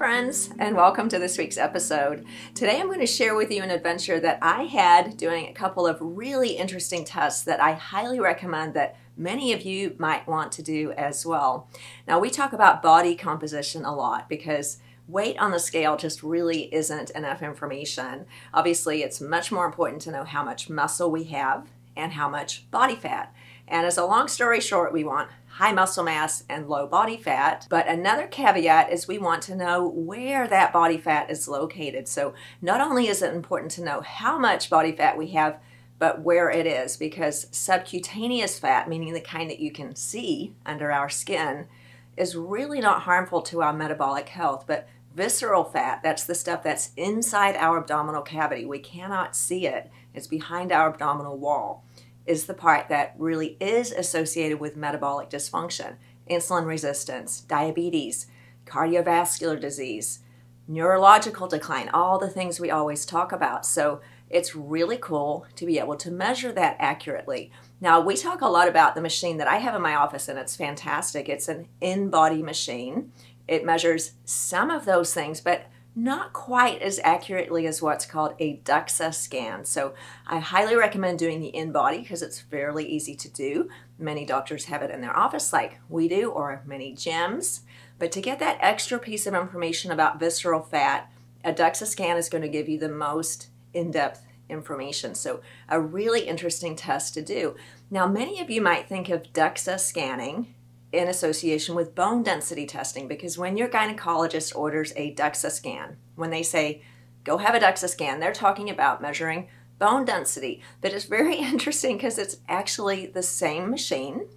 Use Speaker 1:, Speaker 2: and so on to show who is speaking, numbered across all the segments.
Speaker 1: friends, and welcome to this week's episode. Today I'm going to share with you an adventure that I had doing a couple of really interesting tests that I highly recommend that many of you might want to do as well. Now, we talk about body composition a lot because weight on the scale just really isn't enough information. Obviously, it's much more important to know how much muscle we have and how much body fat. And as a long story short, we want high muscle mass and low body fat. But another caveat is we want to know where that body fat is located. So not only is it important to know how much body fat we have, but where it is, because subcutaneous fat, meaning the kind that you can see under our skin, is really not harmful to our metabolic health. But visceral fat, that's the stuff that's inside our abdominal cavity. We cannot see it. It's behind our abdominal wall, is the part that really is associated with metabolic dysfunction, insulin resistance, diabetes, cardiovascular disease, neurological decline, all the things we always talk about. So it's really cool to be able to measure that accurately. Now, we talk a lot about the machine that I have in my office, and it's fantastic. It's an in-body machine. It measures some of those things, but not quite as accurately as what's called a DEXA scan. So I highly recommend doing the in-body because it's fairly easy to do. Many doctors have it in their office like we do, or many gyms. But to get that extra piece of information about visceral fat, a DEXA scan is going to give you the most in-depth information. So a really interesting test to do. Now, many of you might think of DEXA scanning in association with bone density testing, because when your gynecologist orders a DEXA scan, when they say, go have a DEXA scan, they're talking about measuring bone density. But it's very interesting because it's actually the same machine.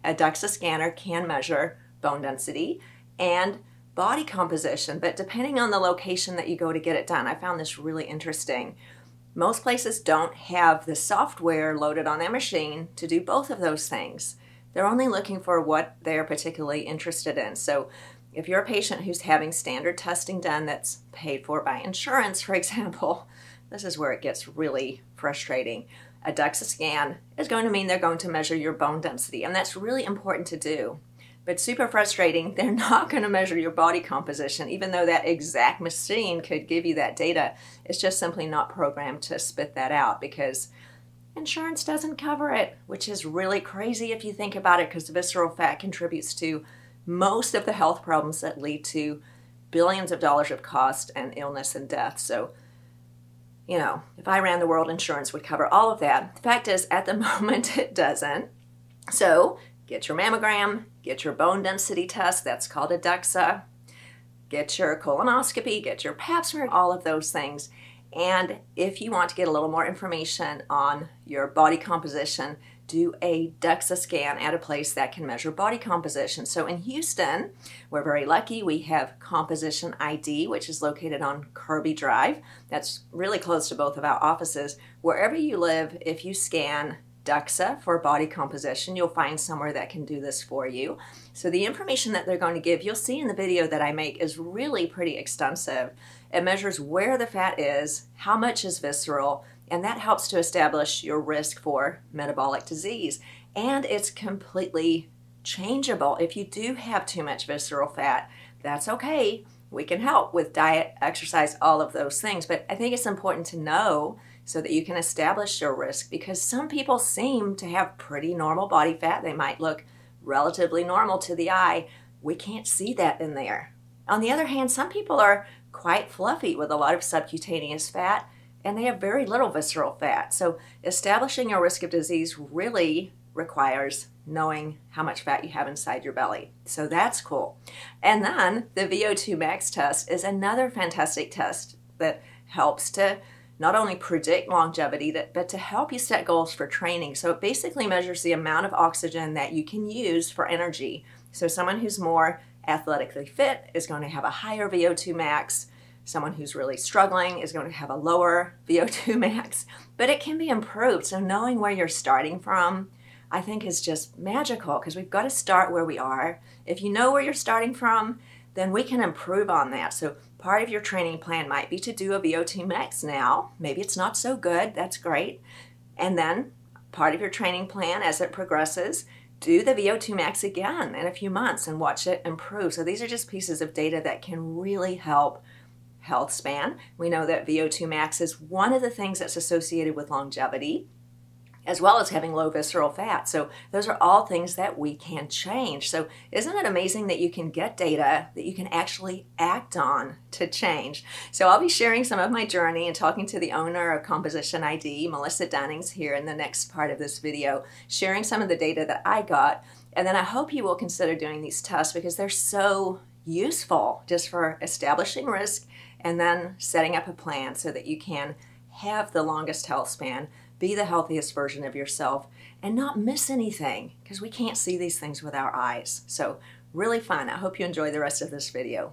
Speaker 1: A DEXA scanner can measure bone density and body composition, but depending on the location that you go to get it done, I found this really interesting. Most places don't have the software loaded on their machine to do both of those things. They're only looking for what they're particularly interested in. So if you're a patient who's having standard testing done that's paid for by insurance, for example, this is where it gets really frustrating. A DEXA scan is going to mean they're going to measure your bone density, and that's really important to do. But super frustrating, they're not going to measure your body composition, even though that exact machine could give you that data. It's just simply not programmed to spit that out because insurance doesn't cover it, which is really crazy if you think about it, because visceral fat contributes to most of the health problems that lead to billions of dollars of cost and illness and death. So, you know, if I ran the world, insurance would cover all of that. The fact is, at the moment, it doesn't. So get your mammogram, get your bone density test, that's called a DEXA, get your colonoscopy, get your pap smear, all of those things. And if you want to get a little more information on your body composition, do a DEXA scan at a place that can measure body composition. So in Houston, we're very lucky. We have Composition ID, which is located on Kirby Drive. That's really close to both of our offices. Wherever you live, if you scan DEXA for body composition, you'll find somewhere that can do this for you. So the information that they're going to give, you'll see in the video that I make, is really pretty extensive. It measures where the fat is, how much is visceral, and that helps to establish your risk for metabolic disease. And it's completely changeable. If you do have too much visceral fat, that's okay. We can help with diet, exercise, all of those things. But I think it's important to know so that you can establish your risk, because some people seem to have pretty normal body fat. They might look relatively normal to the eye. We can't see that in there. On the other hand, some people are quite fluffy with a lot of subcutaneous fat, and they have very little visceral fat. So establishing your risk of disease really requires knowing how much fat you have inside your belly. So that's cool. And then the VO2 max test is another fantastic test that helps to not only predict longevity, but to help you set goals for training. So it basically measures the amount of oxygen that you can use for energy. So someone who's more athletically fit is going to have a higher VO2 max. Someone who's really struggling is going to have a lower VO2 max, but it can be improved. So knowing where you're starting from, I think, is just magical, because we've got to start where we are. If you know where you're starting from, then we can improve on that. So part of your training plan might be to do a VO2 max now. Maybe it's not so good, that's great. And then part of your training plan as it progresses do the VO2 max again in a few months and watch it improve. So these are just pieces of data that can really help health span. We know that VO2 max is one of the things that's associated with longevity, as well as having low visceral fat. So those are all things that we can change. So isn't it amazing that you can get data that you can actually act on to change? So I'll be sharing some of my journey and talking to the owner of Composition ID, Melissa Dunning's here in the next part of this video, sharing some of the data that I got. And then I hope you will consider doing these tests because they're so useful just for establishing risk and then setting up a plan so that you can have the longest health span, be the healthiest version of yourself, and not miss anything because we can't see these things with our eyes. So really fun. I hope you enjoy the rest of this video.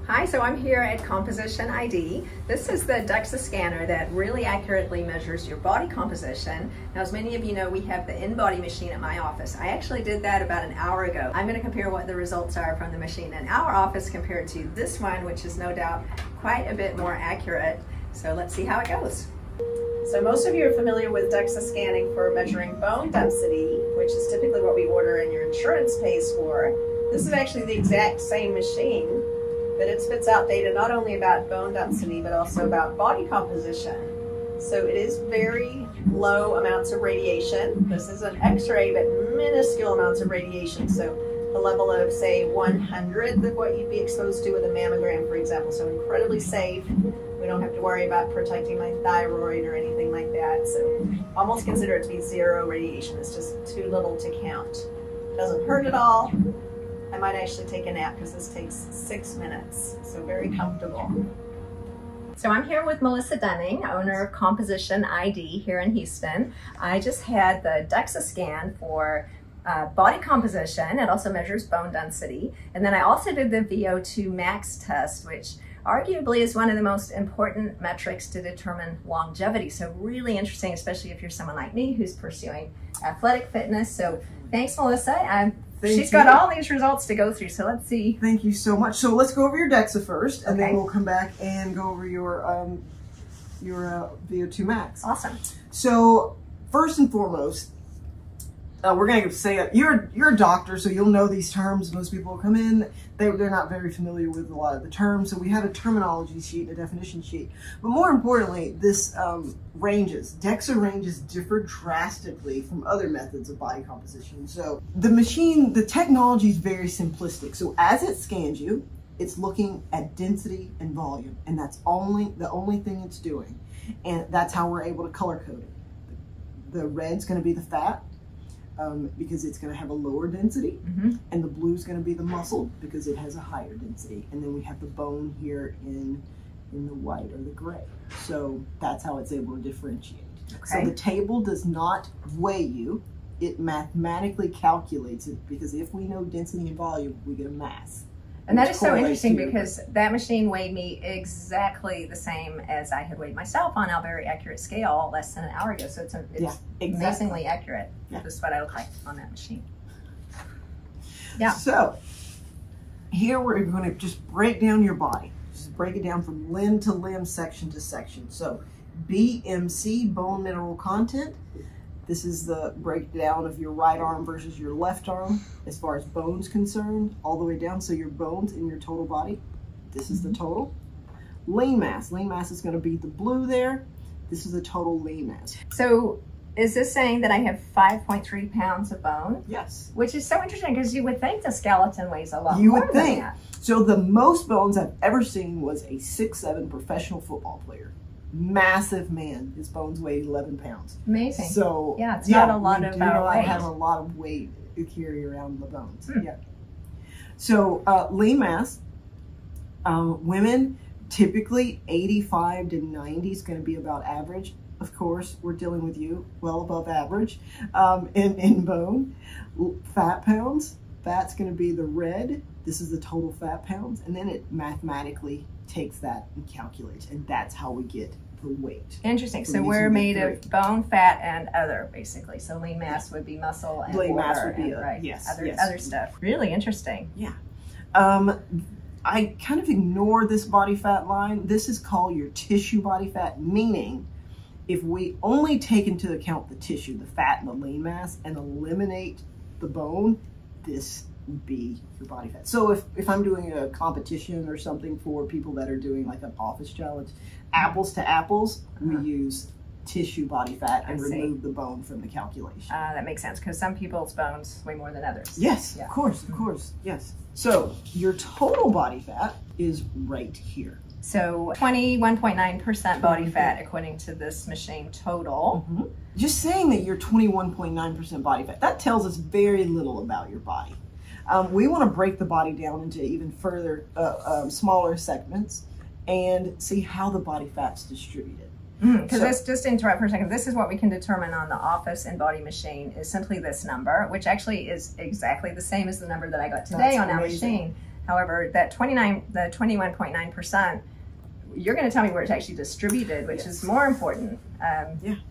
Speaker 1: Hi, so I'm here at Composition ID. This is the Dexa Scanner that really accurately measures your body composition. Now, as many of you know, we have the in-body machine at my office. I actually did that about an hour ago. I'm going to compare what the results are from the machine in our office compared to this one, which is no doubt quite a bit more accurate. So let's see how it goes. So most of you are familiar with DEXA scanning for measuring bone density, which is typically what we order and your insurance pays for. This is actually the exact same machine, but it spits out data not only about bone density, but also about body composition. So it is very low amounts of radiation. This is an X-ray, but minuscule amounts of radiation. So a level of, say, 100th of what you'd be exposed to with a mammogram, for example. So incredibly safe. We don't have to worry about protecting my thyroid or anything like that. So almost consider it to be zero radiation. It's just too little to count. Doesn't hurt at all. I might actually take a nap because this takes 6 minutes. So very comfortable. So I'm here with Melissa Dunning, owner of Composition ID here in Houston. I just had the DEXA scan for body composition. It also measures bone density. And then I also did the VO2 max test, which arguably is one of the most important metrics to determine longevity. So really interesting, especially if you're someone like me who's pursuing athletic fitness. So thanks, Melissa. She's got all these results to go through, so let's see.
Speaker 2: Thank you so much. So let's go over your DEXA first, and then we'll come back and go over your VO2 max.
Speaker 1: Awesome.
Speaker 2: So first and foremost, we're going to say you're a doctor, so you'll know these terms. Most people will come in, they're not very familiar with a lot of the terms, so we have a terminology sheet, a definition sheet. But more importantly, this DEXA ranges differ drastically from other methods of body composition. So the technology is very simplistic. So as it scans you, it's looking at density and volume, and that's the only thing it's doing. And that's how we're able to color code it. The red's going to be the fat, because it's going to have a lower density, and the blue is going to be the muscle because it has a higher density, and then we have the bone here in the white or the gray. So that's how it's able to differentiate. So the table does not weigh you, it mathematically calculates it, because if we know density and volume, we get a mass.
Speaker 1: And that is so interesting because that machine weighed me exactly the same as I had weighed myself on a very accurate scale less than an hour ago. So it's amazingly accurate. Yeah. This is what I look like on that machine. Yeah.
Speaker 2: So here we're going to just break down your body. Just break it down from limb to limb, section to section. So BMC, bone mineral content. This is the breakdown of your right arm versus your left arm as far as bones concerned, all the way down. So your bones in your total body, this is the total. Lean mass. Lean mass is going to be the blue there. This is the total lean mass.
Speaker 1: So is this saying that I have 5.3 pounds of bone?
Speaker 2: Yes.
Speaker 1: Which is so interesting because you would think the skeleton weighs a lot more.
Speaker 2: You would think. So the most bones I've ever seen was a 6'7" professional football player. Massive man. His bones weigh 11 pounds.
Speaker 1: Amazing.
Speaker 2: So
Speaker 1: yeah, it's not a lot of our weight.
Speaker 2: Have a lot of weight to carry around the bones. Yeah. So lean mass. Women typically 85 to 90 is going to be about average. Of course, we're dealing with you well above average in bone. Fat pounds. That's going to be the red. This is the total fat pounds, and then it mathematically takes that and calculates, and that's how we get the weight.
Speaker 1: Interesting. So we're made of bone, fat, and other, basically. So lean mass would be muscle and
Speaker 2: lean mass would be
Speaker 1: other stuff. Really interesting.
Speaker 2: Yeah. I kind of ignore this body fat line. This is called your tissue body fat, meaning if we only take into account the tissue, the fat and the lean mass, and eliminate the bone, this would be your body fat. So if I'm doing a competition or something for people that are doing like an office challenge, apples to apples, we use tissue body fat and remove the bone from the calculation.
Speaker 1: That makes sense, because some people's bones weigh more than others.
Speaker 2: Yes, of course, yes. So your total body fat is right here.
Speaker 1: So 21.9% body fat according to this machine total.
Speaker 2: Just saying that you're 21.9% body fat, that tells us very little about your body. We want to break the body down into even further, smaller segments and see how the body fat's distributed.
Speaker 1: Because let's just interrupt for a second. This is what we can determine on the office and body machine is simply this number, which actually is exactly the same as the number that I got today on our machine. However, that 21.9%, you're going to tell me where it's actually distributed, which is more important.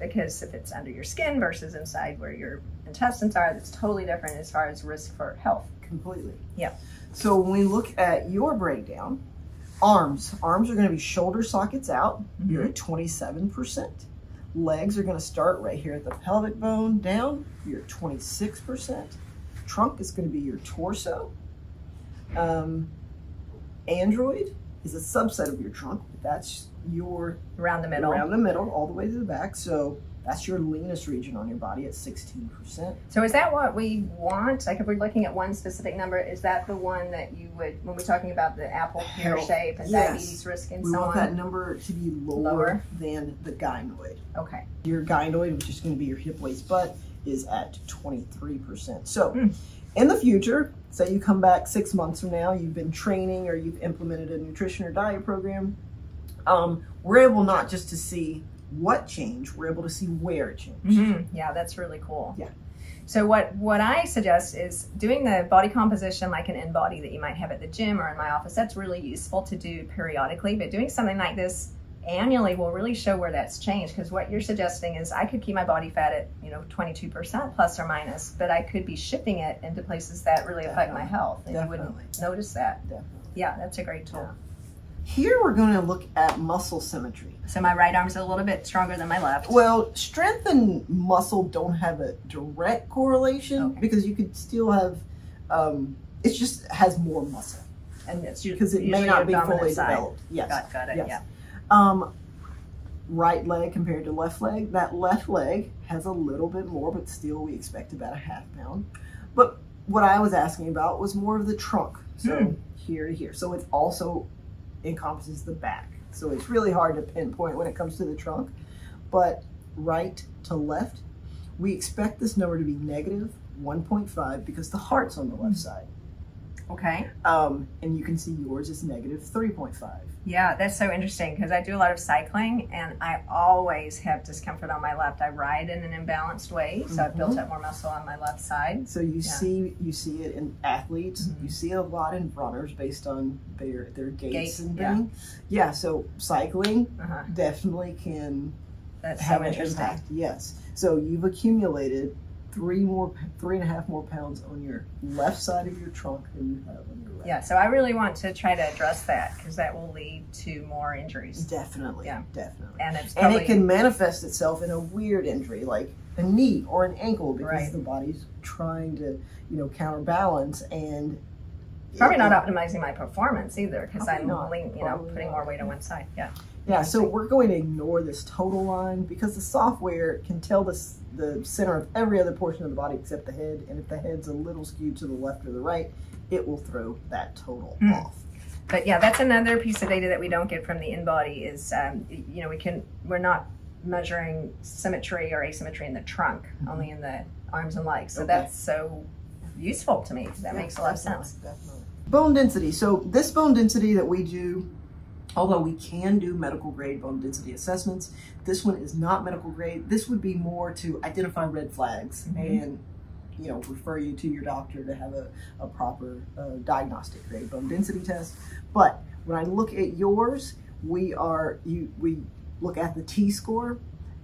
Speaker 1: Because if it's under your skin versus inside where your intestines are, that's totally different as far as risk for health.
Speaker 2: Completely.
Speaker 1: Yeah.
Speaker 2: So when we look at your breakdown, arms are going to be shoulder sockets out. You're at 27%. Legs are going to start right here at the pelvic bone down. You're at 26%. Trunk is going to be your torso. Android is a subset of your trunk. That's your
Speaker 1: around the middle,
Speaker 2: all the way to the back. So that's your leanest region on your body at 16%.
Speaker 1: So is that what we want? Like if we're looking at one specific number, is that the one that you would, when we're talking about the apple pear shape and diabetes risk and so on?
Speaker 2: We want that number to be lower than the gynoid.
Speaker 1: Okay.
Speaker 2: Your gynoid, which is going to be your hip, waist, butt, is at 23%. So in the future, say you come back 6 months from now, you've been training or you've implemented a nutrition or diet program, we're able not just to see what changed, we're able to see where it changed.
Speaker 1: Yeah, that's really cool.
Speaker 2: Yeah.
Speaker 1: So what I suggest is doing the body composition like an in-body that you might have at the gym or in my office. That's really useful to do periodically, but doing something like this annually will really show where that's changed, because what you're suggesting is I could keep my body fat at 22% plus or minus, but I could be shifting it into places that really affect my health, and you wouldn't notice that. Yeah, that's a great tool.
Speaker 2: Here we're going to look at muscle symmetry.
Speaker 1: So my right arm's a little bit stronger than my left.
Speaker 2: Well, strength and muscle don't have a direct correlation because you could still have, it just has more muscle.
Speaker 1: And it's
Speaker 2: because it may not be fully developed.
Speaker 1: Yes. Got it, yeah.
Speaker 2: Right leg compared to left leg, that left leg has a little bit more, but still we expect about a ½ pound. But what I was asking about was more of the trunk. So here to here. So it also encompasses the back. So it's really hard to pinpoint when it comes to the trunk. But right to left, we expect this number to be negative 1.5 because the heart's on the left side.
Speaker 1: Okay.
Speaker 2: And you can see yours is negative 3.5.
Speaker 1: Yeah, that's so interesting because I do a lot of cycling and I always have discomfort on my left. I ride in an imbalanced way, so I've built up more muscle on my left side.
Speaker 2: So you see it in athletes. You see it a lot in runners based on their gaits and things. Yeah, so cycling definitely can have an impact. Yes. So you've accumulated 3.5 more pounds on your left side of your trunk than you have on your right.
Speaker 1: Yeah, so I really want to try to address that because that will lead to more injuries.
Speaker 2: Definitely.
Speaker 1: Yeah.
Speaker 2: Definitely.
Speaker 1: And
Speaker 2: it can manifest itself in a weird injury like a knee or an ankle because the body's trying to, counterbalance and
Speaker 1: probably not optimizing my performance either because I'm putting more weight on one side. Yeah.
Speaker 2: Yeah, so we're going to ignore this total line because the software can tell the center of every other portion of the body except the head, and if the head's a little skewed to the left or the right, it will throw that total off.
Speaker 1: But yeah, that's another piece of data that we don't get from the in-body is, we're not measuring symmetry or asymmetry in the trunk, only in the arms and legs. So that's so useful to me. That makes a lot of sense.
Speaker 2: Definitely. Bone density. So this bone density that we do, although we can do medical grade bone density assessments, this one is not medical grade. This would be more to identify red flags and refer you to your doctor to have a proper diagnostic grade bone density test. But when I look at yours, we look at the T-score.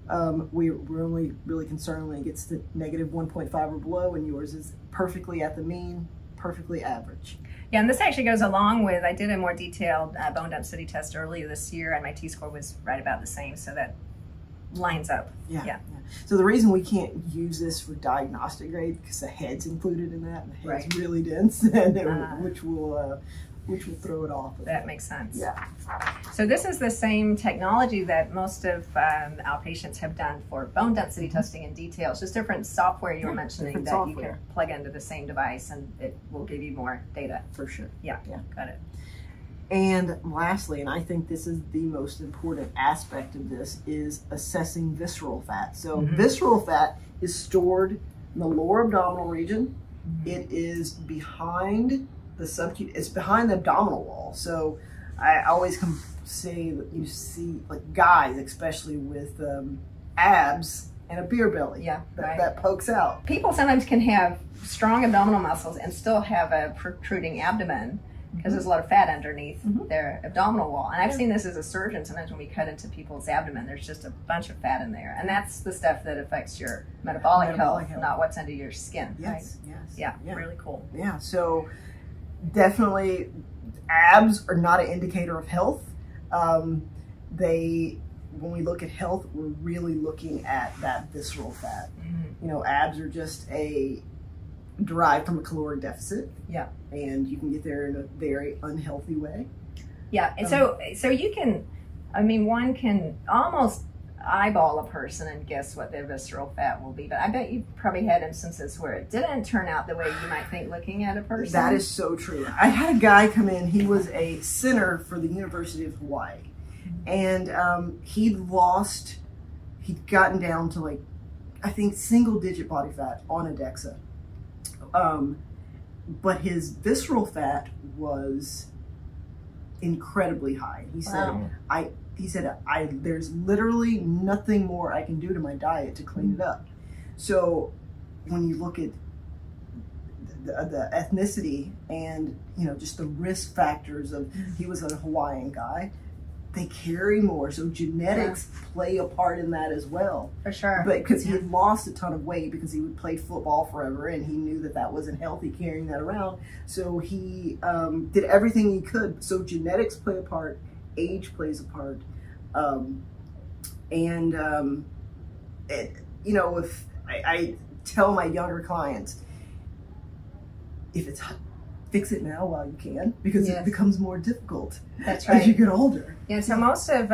Speaker 2: We're only really concerned when it gets to negative 1.5 or below, and yours is perfectly at the mean, perfectly average.
Speaker 1: Yeah, and this actually goes along with, I did a more detailed bone density test earlier this year, and my T-score was right about the same, so that lines up.
Speaker 2: Yeah. So the reason we can't use this for diagnostic grade, because the head's included in that, and the head's really dense, and which will throw it off.
Speaker 1: That makes sense.
Speaker 2: Yeah.
Speaker 1: So this is the same technology that most of our patients have done for bone density testing in detail. It's just different software you were mentioning that you can plug into the same device, and it will give you more data.
Speaker 2: For sure.
Speaker 1: Yeah. Got it.
Speaker 2: And lastly, and I think this is the most important aspect of this, is assessing visceral fat. So visceral fat is stored in the lower abdominal region. It is behind it's behind the abdominal wall. So I always say that you see, like, guys, especially with abs and a beer belly that pokes out.
Speaker 1: People sometimes can have strong abdominal muscles and still have a protruding abdomen, because there's a lot of fat underneath their abdominal wall. And I've seen this as a surgeon. Sometimes when we cut into people's abdomen, there's just a bunch of fat in there. And that's the stuff that affects your metabolic health, not what's under your skin.
Speaker 2: Yes,
Speaker 1: right?
Speaker 2: yes.
Speaker 1: Yeah, really cool.
Speaker 2: Yeah, so definitely abs are not an indicator of health. When we look at health, we're really looking at that visceral fat. You know, abs are just derived from a caloric deficit.
Speaker 1: Yeah.
Speaker 2: And you can get there in a very unhealthy way.
Speaker 1: Yeah, and so you can, I mean, one can almost eyeball a person and guess what their visceral fat will be, but I bet you probably had instances where it didn't turn out the way you might think looking at a person.
Speaker 2: That is so true. I had a guy come in, he was a center for the University of Hawaii, and he'd gotten down to, like, I think single-digit body fat on a DEXA. But his visceral fat was incredibly high. He said, there's literally nothing more I can do to my diet to clean it up. So when you look at the ethnicity and, you know, just the risk factors of, he was a Hawaiian guy, they carry more. So genetics play a part in that as well.
Speaker 1: For sure.
Speaker 2: But because he had lost a ton of weight because he would play football forever, and he knew that that wasn't healthy carrying that around. So he did everything he could. So genetics play a part, age plays a part. You know, if I tell my younger clients, if it's fix it now while you can, because it becomes more difficult as you get older.
Speaker 1: Yeah, so most of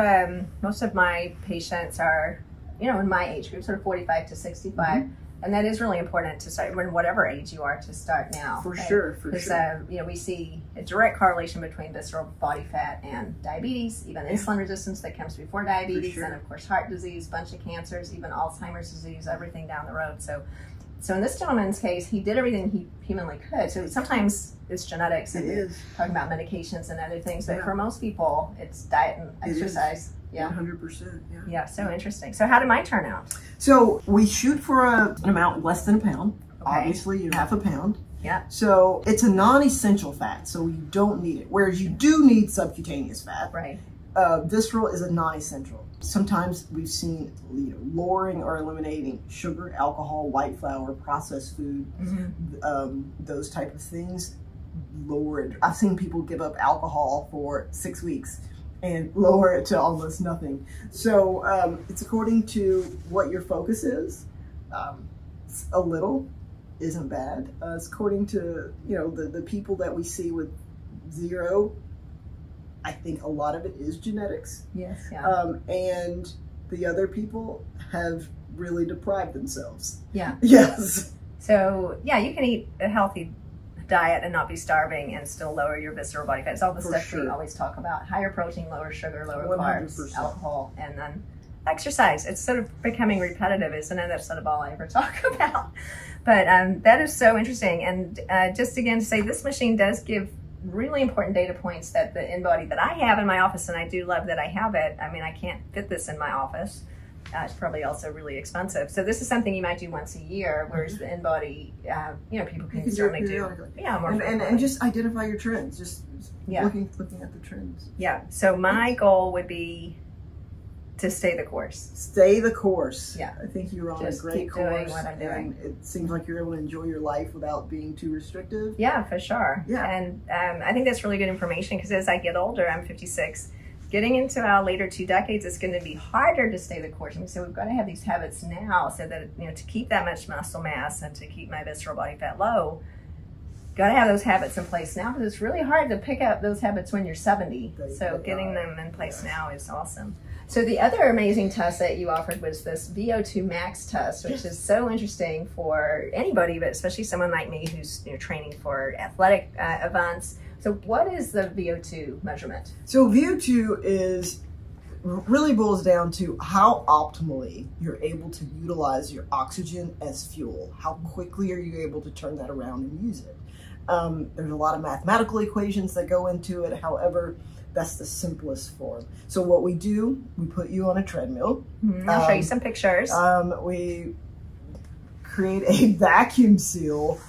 Speaker 1: my patients are, you know, in my age group, sort of 45 to 65, and that is really important to start when whatever age you are, to start now.
Speaker 2: For sure.
Speaker 1: Because you know, we see a direct correlation between visceral body fat and diabetes, even insulin resistance that comes before diabetes, and of course heart disease, bunch of cancers, even Alzheimer's disease, everything down the road. So in this gentleman's case, he did everything he humanly could. So sometimes it's genetics and talking about medications and other things, but for most people, it's diet and exercise.
Speaker 2: Yeah, 100%.
Speaker 1: Yeah, so interesting. So how did mine turn out?
Speaker 2: So we shoot for an amount less than a pound. Obviously, you half a pound.
Speaker 1: Yeah.
Speaker 2: So it's a non-essential fat, so you don't need it. Whereas you do need subcutaneous fat.
Speaker 1: Right.
Speaker 2: Visceral is a non-essential. Sometimes we've seen, you know, lowering or eliminating sugar, alcohol, white flour, processed food, those type of things. Lower it. I've seen people give up alcohol for 6 weeks and lower it to almost nothing. So it's according to what your focus is. A little isn't bad. It's according to, you know, the people that we see with zero. I think a lot of it is genetics.
Speaker 1: Yes. Yeah.
Speaker 2: And the other people have really deprived themselves.
Speaker 1: Yeah.
Speaker 2: Yes.
Speaker 1: So yeah, you can eat a healthy diet and not be starving and still lower your visceral body fat. It's all the stuff we always talk about: higher protein, lower sugar, lower 100%. Carbs, alcohol, and then exercise. It's sort of becoming repetitive, isn't it? That's sort of all I ever talk about. But that is so interesting. And just again to say, this machine does give really important data points that the InBody that I have in my office, and I do love that I have it. I mean, I can't fit this in my office. It's probably also really expensive. So this is something you might do once a year, whereas the InBody, you know, people can certainly do. Yeah, more
Speaker 2: and just identify your trends. Just looking at the trends.
Speaker 1: Yeah. So my goal would be to stay the course.
Speaker 2: Stay the course.
Speaker 1: Yeah.
Speaker 2: I think you're on a great course. Doing what I'm doing. And it seems like you're able to enjoy your life without being too restrictive.
Speaker 1: Yeah, for sure.
Speaker 2: Yeah.
Speaker 1: And I think that's really good information, because as I get older, I'm 56, getting into our later 2 decades, it's going to be harder to stay the course. And so we've got to have these habits now so that, you know, to keep that much muscle mass and to keep my visceral body fat low, got to have those habits in place now, because it's really hard to pick up those habits when you're 70. So getting them in place now is awesome. So the other amazing test that you offered was this VO2 max test, which is so interesting for anybody, but especially someone like me who's, you know, training for athletic events. So what is the VO2 measurement?
Speaker 2: So VO2 is really boils down to how optimally you're able to utilize your oxygen as fuel. How quickly are you able to turn that around and use it? There's a lot of mathematical equations that go into it. However, that's the simplest form. So what we do, we put you on a treadmill.
Speaker 1: I'll show you some pictures.
Speaker 2: We create a vacuum seal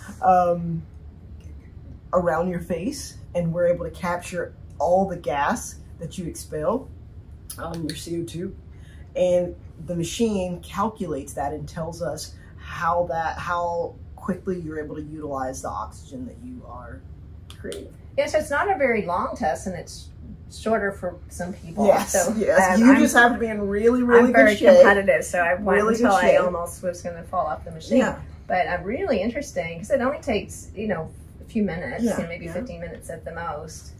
Speaker 2: around your face, and we're able to capture all the gas that you expel, your CO2, and the machine calculates that and tells us how quickly you're able to utilize the oxygen that you are creating.
Speaker 1: Yeah, so it's not a very long test, and it's shorter for some people.
Speaker 2: Yes,
Speaker 1: so,
Speaker 2: yes. You just have to be in really, really good shape.
Speaker 1: I'm very competitive, so I went
Speaker 2: really
Speaker 1: until I almost was going to fall off the machine.
Speaker 2: Yeah.
Speaker 1: But really interesting, because it only takes, you know, a few minutes,
Speaker 2: yeah.
Speaker 1: you know, maybe 15 minutes at the most.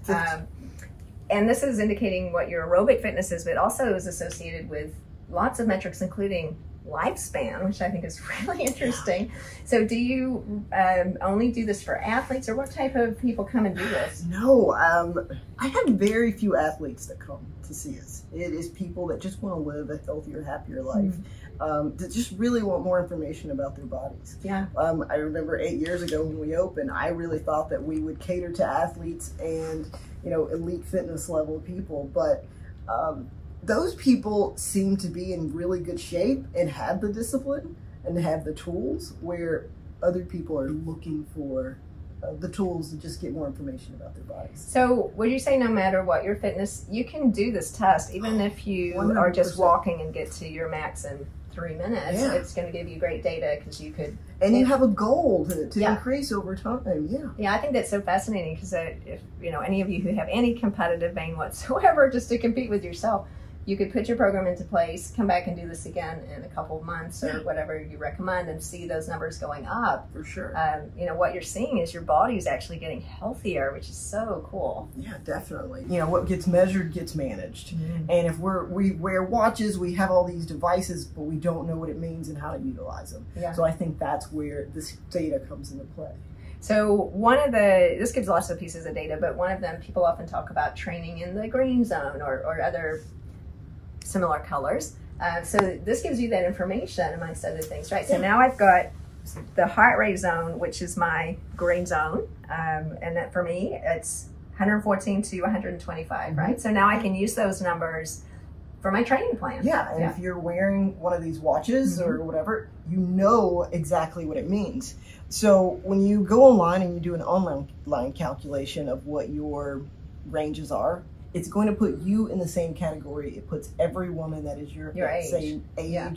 Speaker 1: And this is indicating what your aerobic fitness is, but also is associated with lots of metrics, including lifespan, which I think is really interesting. So do you only do this for athletes, or what type of people come and do this?
Speaker 2: No, I have very few athletes that come to see us. It is people that just want to live a healthier, happier life, that just really want more information about their bodies.
Speaker 1: Yeah.
Speaker 2: I remember 8 years ago when we opened, I really thought that we would cater to athletes and, you know, elite fitness level people, but those people seem to be in really good shape and have the discipline and have the tools, where other people are looking for the tools to just get more information about their bodies.
Speaker 1: So would you say no matter what your fitness, you can do this test, even if you
Speaker 2: 100%.
Speaker 1: Are just walking and get to your max in 3 minutes?
Speaker 2: Yeah.
Speaker 1: It's going to give you great data, because you could...
Speaker 2: And you have a goal to increase over time. Yeah.
Speaker 1: Yeah, I think that's so fascinating, because if, you know, any of you who have any competitive vein whatsoever, just to compete with yourself, you could put your program into place, come back and do this again in a couple of months or whatever you recommend, and see those numbers going up.
Speaker 2: For sure.
Speaker 1: You know, what you're seeing is your body's actually getting healthier, which is so cool.
Speaker 2: Yeah, definitely. You know, what gets measured gets managed. And if we wear watches, we have all these devices, but we don't know what it means and how to utilize them.
Speaker 1: Yeah.
Speaker 2: So I think that's where this data comes into play.
Speaker 1: So this gives lots of pieces of data, but one of them, people often talk about training in the green zone or other similar colors. So this gives you that information amongst other things, right? So now I've got the heart rate zone, which is my green zone. And that for me, it's 114 to 125, right? So now I can use those numbers for my training plan.
Speaker 2: Yeah, and if you're wearing one of these watches or whatever, you know exactly what it means. So when you go online and you do an online calculation of what your ranges are, it's going to put you in the same category. It puts every woman that is your
Speaker 1: age.
Speaker 2: Same age.
Speaker 1: Yeah.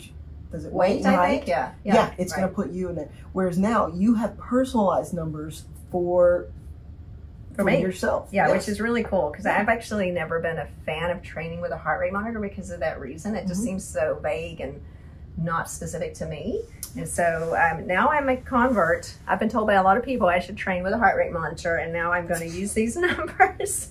Speaker 2: Does it
Speaker 1: weight? I think. Yeah.
Speaker 2: It's going to put you in it. Whereas now you have personalized numbers for yourself.
Speaker 1: Yeah, which is really cool, because I've actually never been a fan of training with a heart rate monitor because of that reason. It just seems so vague and not specific to me. And so now I'm a convert. I've been told by a lot of people I should train with a heart rate monitor, and now I'm going to use these numbers.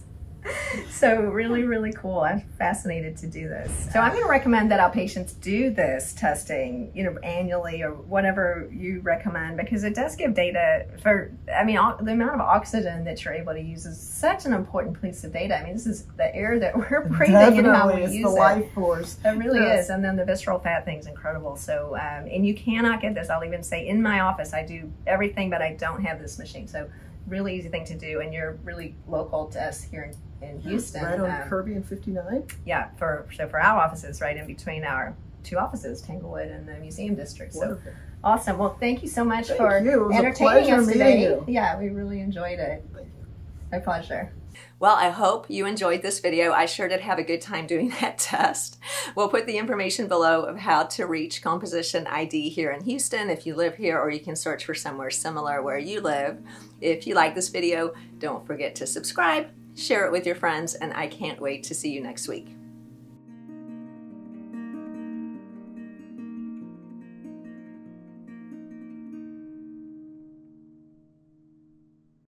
Speaker 1: So really, really cool. I'm fascinated to do this. So I'm going to recommend that our patients do this testing, you know, annually or whatever you recommend, because it does give data for, I mean, the amount of oxygen that you're able to use is such an important piece of data. I mean, this is the air that we're breathing and how we use it.
Speaker 2: It's the life force.
Speaker 1: It really is. And then the visceral fat thing's incredible. So, and you cannot get this. I'll even say in my office, I do everything, but I don't have this machine. So really easy thing to do, and you're really local to us here in Houston.
Speaker 2: Right on Kirby and 59?
Speaker 1: Yeah, for our offices, right in between our 2 offices, Tanglewood and the Museum District.
Speaker 2: Wonderful.
Speaker 1: So awesome. Well, thank you so much for
Speaker 2: entertaining
Speaker 1: us today.
Speaker 2: You.
Speaker 1: Yeah, we really enjoyed it.
Speaker 2: Thank you.
Speaker 1: My pleasure.
Speaker 3: Well, I hope you enjoyed this video. I sure did have a good time doing that test. We'll put the information below of how to reach Composition ID here in Houston if you live here, or you can search for somewhere similar where you live. If you like this video, don't forget to subscribe
Speaker 1: share it with your friends, and I can't wait to see you next week.